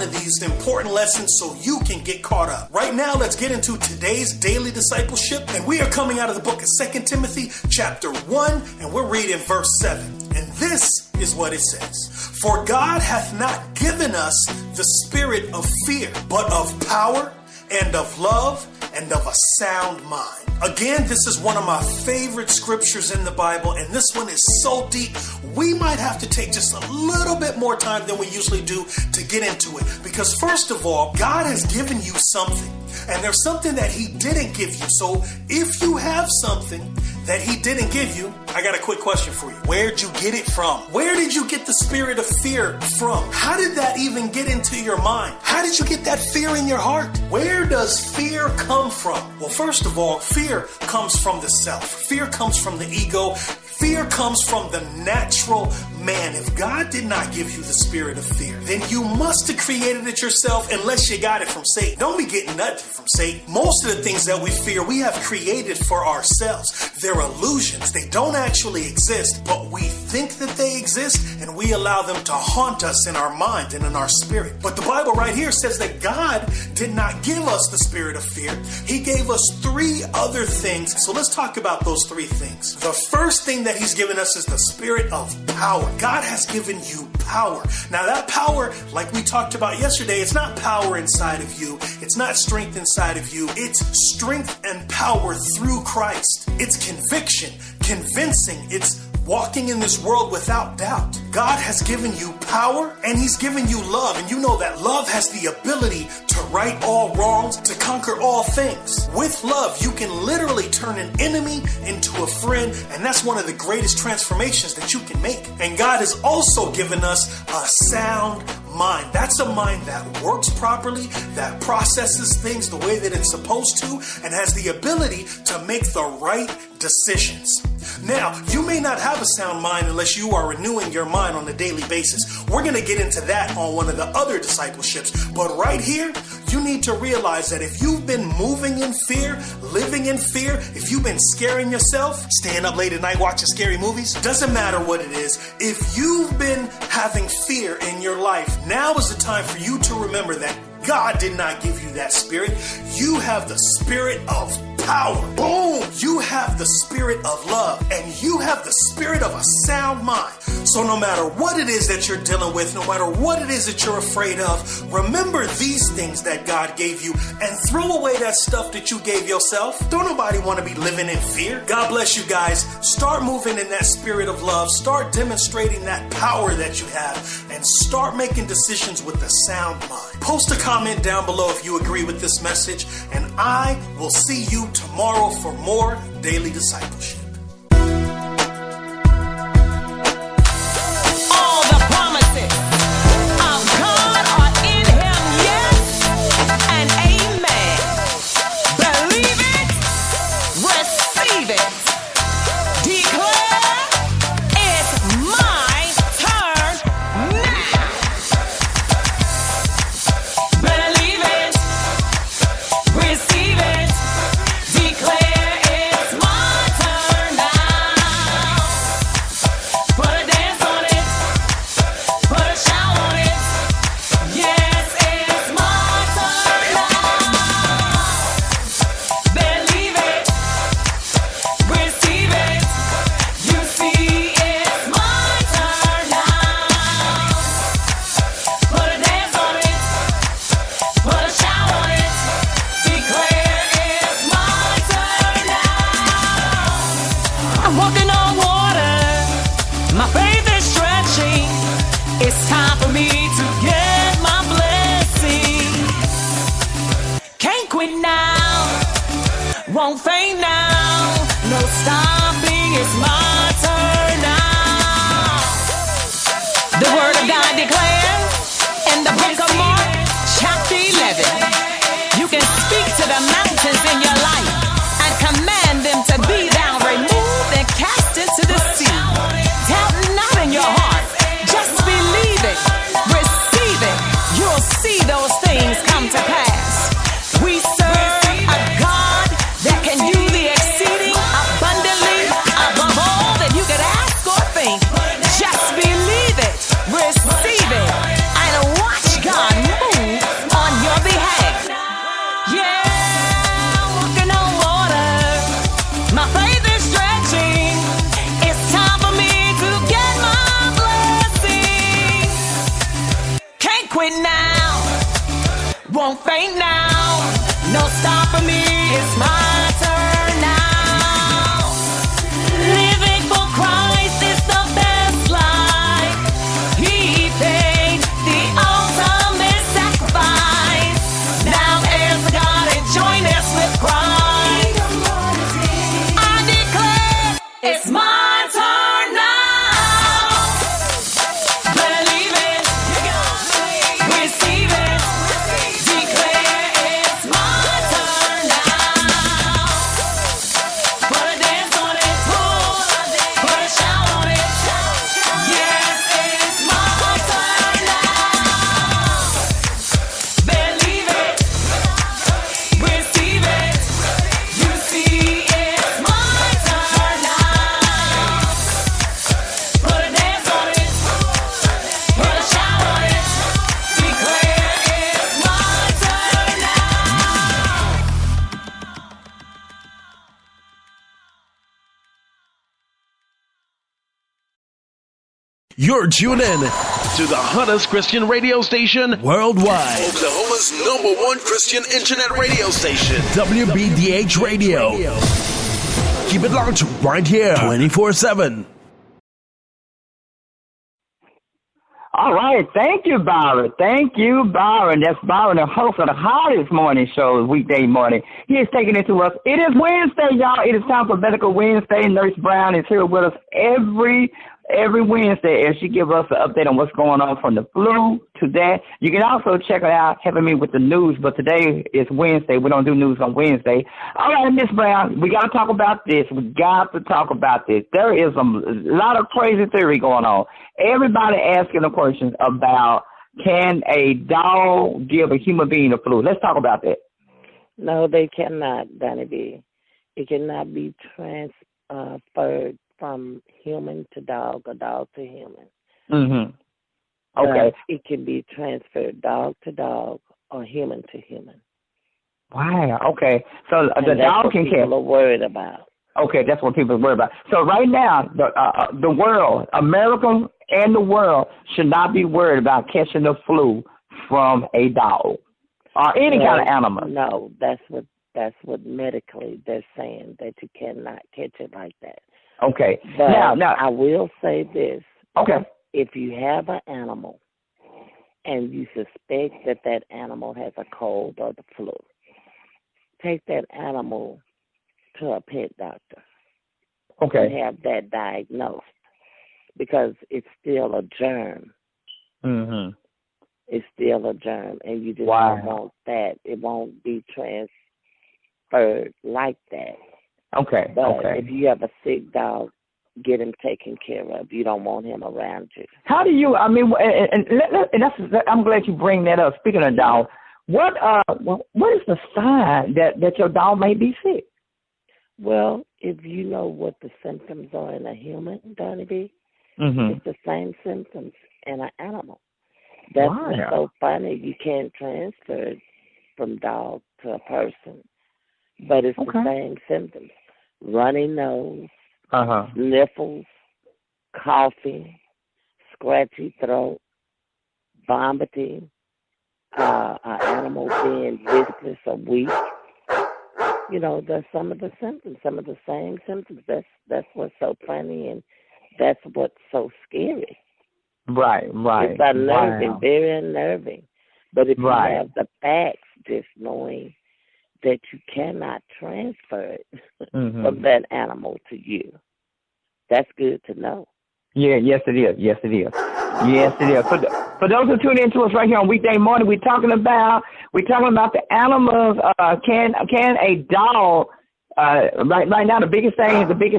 of these important lessons so you can get caught up. Right now, let's get into today's daily discipleship, and we are coming out of the book of 2 Timothy chapter 1, and we're reading verse 7. And this is what it says. For God hath not given us the spirit of fear, but of power and of love and of a sound mind. Again, this is one of my favorite scriptures in the Bible, and this one is so deep, we might have to take just a little bit more time than we usually do to get into it. Because first of all, God has given you something, and there's something that He didn't give you. So if you have something that He didn't give you, I got a quick question for you. Where'd you get it from? Where did you get the spirit of fear from? How did that even get into your mind? How did you get that fear in your heart? Where does fear come from? Well, first of all, fear comes from the self. Fear comes from the ego. Fear comes from the natural man. If God did not give you the spirit of fear, then you must have created it yourself unless you got it from Satan. Don't be getting nothing from Satan. Most of the things that we fear, we have created for ourselves. They're illusions. They don't actually exist, but we think that they exist, and we allow them to haunt us in our mind and in our spirit. But the Bible right here says that God did not give us the spirit of fear. He gave us 3 other things. So let's talk about those 3 things. The first thing that He's given us is the spirit of power. God has given you power. Now that power, like we talked about yesterday, it's not power inside of you. It's not strength inside of you. It's strength and power through Christ. It's conviction, convincing. It's walking in this world without doubt. God has given you power, and He's given you love. And you know that love has the ability to right all wrongs, to conquer all things. With love, you can literally turn an enemy into a friend, and that's one of the greatest transformations that you can make. And God has also given us a sound mind. That's a mind that works properly, that processes things the way that it's supposed to, and has the ability to make the right decisions. Now, you may not have a sound mind unless you are renewing your mind on a daily basis. We're going to get into that on one of the other discipleships. But right here, you need to realize that if you've been moving in fear, living in fear, if you've been scaring yourself, staying up late at night watching scary movies, doesn't matter what it is. If you've been having fear in your life, now is the time for you to remember that God did not give you that spirit. You have the spirit of power. Boom! You have the spirit of love, and you have the spirit of a sound mind. So no matter what it is that you're dealing with, no matter what it is that you're afraid of, remember these things that God gave you and throw away that stuff that you gave yourself. Don't nobody want to be living in fear. God bless you guys. Start moving in that spirit of love. Start demonstrating that power that you have, and start making decisions with a sound mind. Post a comment down below if you agree with this message, and I will see you tomorrow for more daily discipleship. All the promises of God are in Him, yes and amen. Believe it, receive it, declare it's my turn now. Believe it, receive it, declare it's my turn now. Put a dance on it, put a shout on it. Yes, it's my turn now. Believe it, receive it. You see, it's my turn now. Put a dance on it, put a shout on it. Declare it's my turn now. I'm walking on water. My faith is stretching. It's time for me to get my blessing. Can't quit now. Won't faint now. No stopping. It's my turn now. The word of God declares in the book of Mark, chapter 11. You can speak to the mountains in your life and command them to be thou removed and cast into the sea. Doubt not in your heart. Just believe it. Receive it. You'll see those things come to pass. We serve a God that can do the exceeding abundantly above all that you could ask or think. Just believe it. Receive it. And watch God move right now. Won't faint now. No stopping me. It's my turn now. Living for Christ is the best life. He paid the ultimate sacrifice. Now as God and join us with Christ. I declare it's my turn now. Believe it, receive it, declare it's my turn now. Put a dance on it, put a shout on it. Yes, it's my turn now. Believe it, receive it. You see, it's my turn now. Put a dance on it, put a shout on it. Declare it's my turn now. You're tuned in to the hottest Christian radio station worldwide. Oklahoma's #1 Christian internet radio station. WBDH Radio. Keep it locked right here, 24/7. All right. Thank you, Byron. Thank you, Byron. That's Byron, the host of the hottest morning show, weekday morning. He is taking it to us. It is Wednesday, y'all. It is time for Medical Wednesday. Nurse Brown is here with us every Wednesday as she gives us an update on what's going on from the flu to that. You can also check her out, helping me with the news, but today is Wednesday. We don't do news on Wednesday. All right, Miss Brown, we got to talk about this. We got to talk about this. There is a lot of crazy theory going on. Everybody asking the questions about, can a dog give a human being the flu? Let's talk about that. No, they cannot, Danny B. It cannot be transferred from human to dog or dog to human. Mm-hmm. Okay. But it can be transferred dog to dog or human to human. Wow. Okay. So the And that's dog what can people catch. are worried about. Okay, that's what people are worried about. So right now, the world, America and the world, should not be worried about catching the flu from a dog or any kind of animal. No, that's what medically they're saying, that you cannot catch it like that. Okay. But Now, I will say this. okay. If you have an animal and you suspect that that animal has a cold or the flu, take that animal to a pet doctor and Okay. have that diagnosed, because it's still a germ. Mm-hmm. It's still a germ, and you just Wow. don't want that. It won't be transferred like that. Okay. But Okay. if you have a sick dog, get him taken care of. You don't want him around you. How do you? I mean, and I'm glad you bring that up. Speaking of dog, what is the sign that your dog may be sick? Well, if you know what the symptoms are in a human, Donnie B, Mm-hmm. it's the same symptoms in an animal. That's what's Wow. so funny. You can't transfer it from dog to a person, but it's Okay. the same symptoms: runny nose, Uh-huh. sniffles, coughing, scratchy throat, vomiting, an animal being listless or weak. You know, that's some of the symptoms, some of the same symptoms. That's what's so funny, and that's what's so scary. Right. It's unnerving, Wow. very unnerving. But if Right. you have the facts, just knowing that you cannot transfer it Mm-hmm. from that animal to you, that's good to know. Yeah, yes it is. Yes it is. Yes it is. For those who tune in to us right here on weekday morning, we're talking about the animals. Can a dog? Right now, the biggest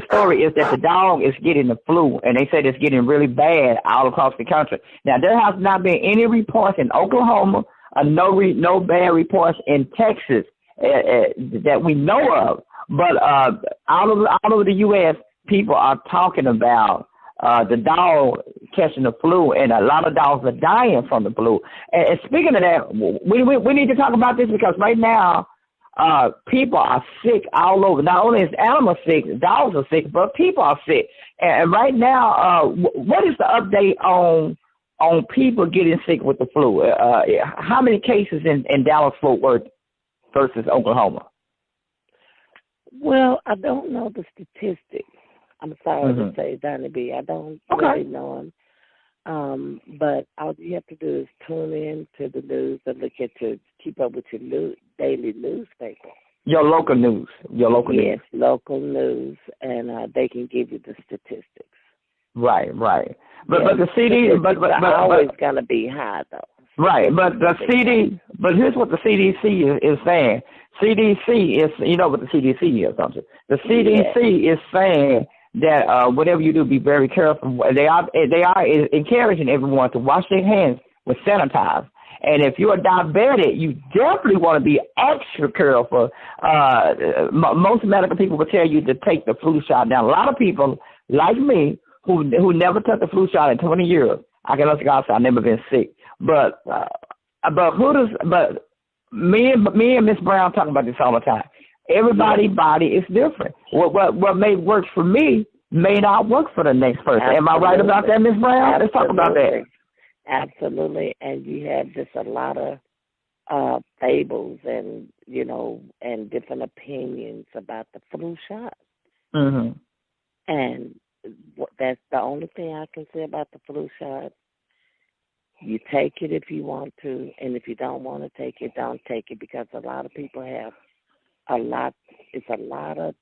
story is that the dog is getting the flu, and they said it's getting really bad all across the country. Now there has not been any reports in Oklahoma, no bad reports in Texas that we know of. But all over the U.S., people are talking about the dog catching the flu, and a lot of dogs are dying from the flu. And speaking of that, we need to talk about this, because right now people are sick all over. Not only is animals sick, dogs are sick, but people are sick. And right now, what is the update on on people getting sick with the flu? How many cases in Dallas-Fort Worth versus Oklahoma? Well, I don't know the statistics. I'm sorry to say, Donnie B. I don't really know them. But all you have to do is tune in to the news and keep up with your daily newspaper. Your local news. Local news, and they can give you the statistics. Right. But the CD, but always gonna be high though. Right, but the CD, but here's what the CDC is saying. CDC is, you know what the CDC is, don't you? The CDC is saying that whatever you do, be very careful. They are encouraging everyone to wash their hands with sanitizer. And if you're a diabetic, you definitely want to be extra careful. Most medical people will tell you to take the flu shot. Now, a lot of people like me who never took the flu shot in 20 years, I can honestly say I've never been sick. But me and Miss Brown talk about this all the time. Everybody's body is different. What may work for me may not work for the next person. Absolutely. Am I right about that, Miss Brown? Let's talk about that. Absolutely. And you have just a lot of fables and different opinions about the flu shot. Mm-hmm. And that's the only thing I can say about the flu shot. You take it if you want to, and if you don't want to take it, don't take it, because a lot of people have it's a lot of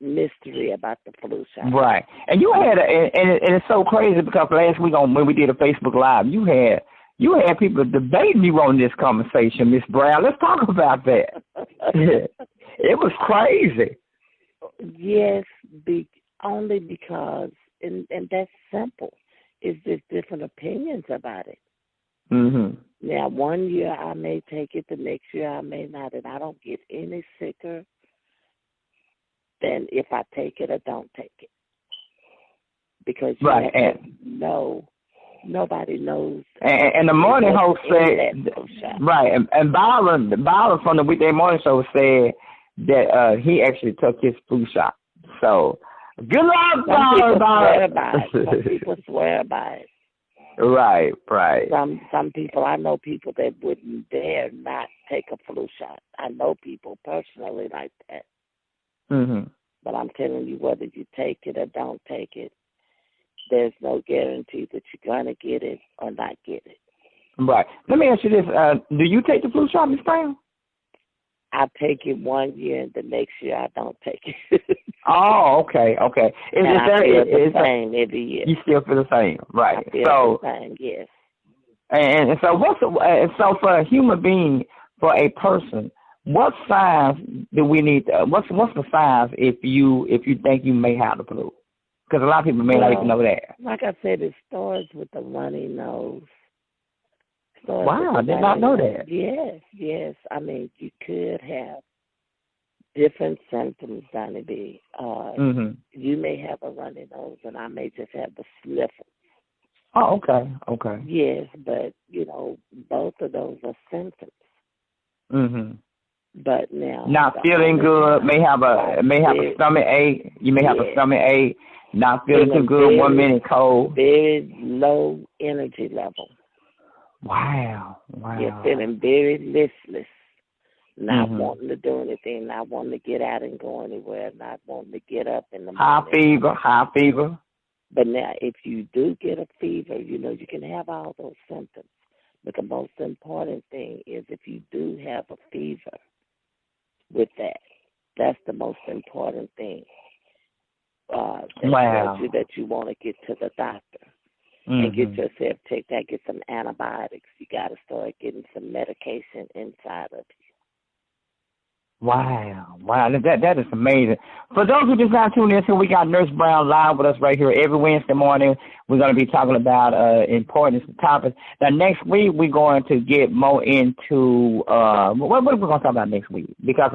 mystery about the flu shot. Right. And you had and it's so crazy because last week when we did a Facebook Live, you had people debating you on this conversation, Miss Brown. Let's talk about that. It was crazy. Yes, only because, and that's simple. It's just different opinions about it. Mm-hmm. Now, one year I may take it, the next year I may not, and I don't get any sicker than if I take it or don't take it. Because nobody knows. And the morning host said, right, and Byron from the Weekday Morning Show said that he actually took his flu shot. So, good luck, Byron. Some people swear by it. Right. Some people, I know people that wouldn't dare not take a flu shot. I know people personally like that. Mm-hmm. But I'm telling you, whether you take it or don't take it, there's no guarantee that you're going to get it or not get it. Right. Let me ask you this. Do you take the flu shot, Ms. Brown? I take it one year, and the next year I don't take it. Oh, okay. I feel the same every year. You still feel the same, right? I feel the same, yes. And so for a human being, for a person, what signs do we need? What's the signs if you think you may have the flu? Because a lot of people may not even know that. Like I said, it starts with the runny nose. Wow, I did not know that. Yes. I mean, you could have different symptoms, Donnie B. You may have a runny nose, and I may just have the sniffles. Oh, okay. Yes, but, both of those are symptoms. Mm-hmm. But now... Not feeling good, may have a stomach ache. You may have a stomach ache. Not feeling too good, 1 minute cold. Very low energy level. Wow. You're feeling very listless, not wanting to do anything, not wanting to get out and go anywhere, not wanting to get up in the morning. High fever. But now, if you do get a fever, you can have all those symptoms. But the most important thing is if you do have a fever with that, that's the most important thing. That you want to get to the doctor. And get yourself checked out, get some antibiotics. You got to start getting some medication inside of you. Wow, that is amazing. For those who just now tuned in, we got Nurse Brown live with us right here every Wednesday morning. We're going to be talking about important topics. Now, next week, we're going to get more into, what are we going to talk about next week? Because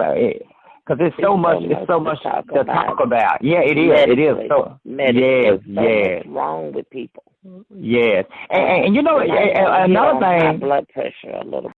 there's so much to talk about. Yeah, it is. It is. So, yes. What's wrong with people? Yes. And another thing. Blood pressure a little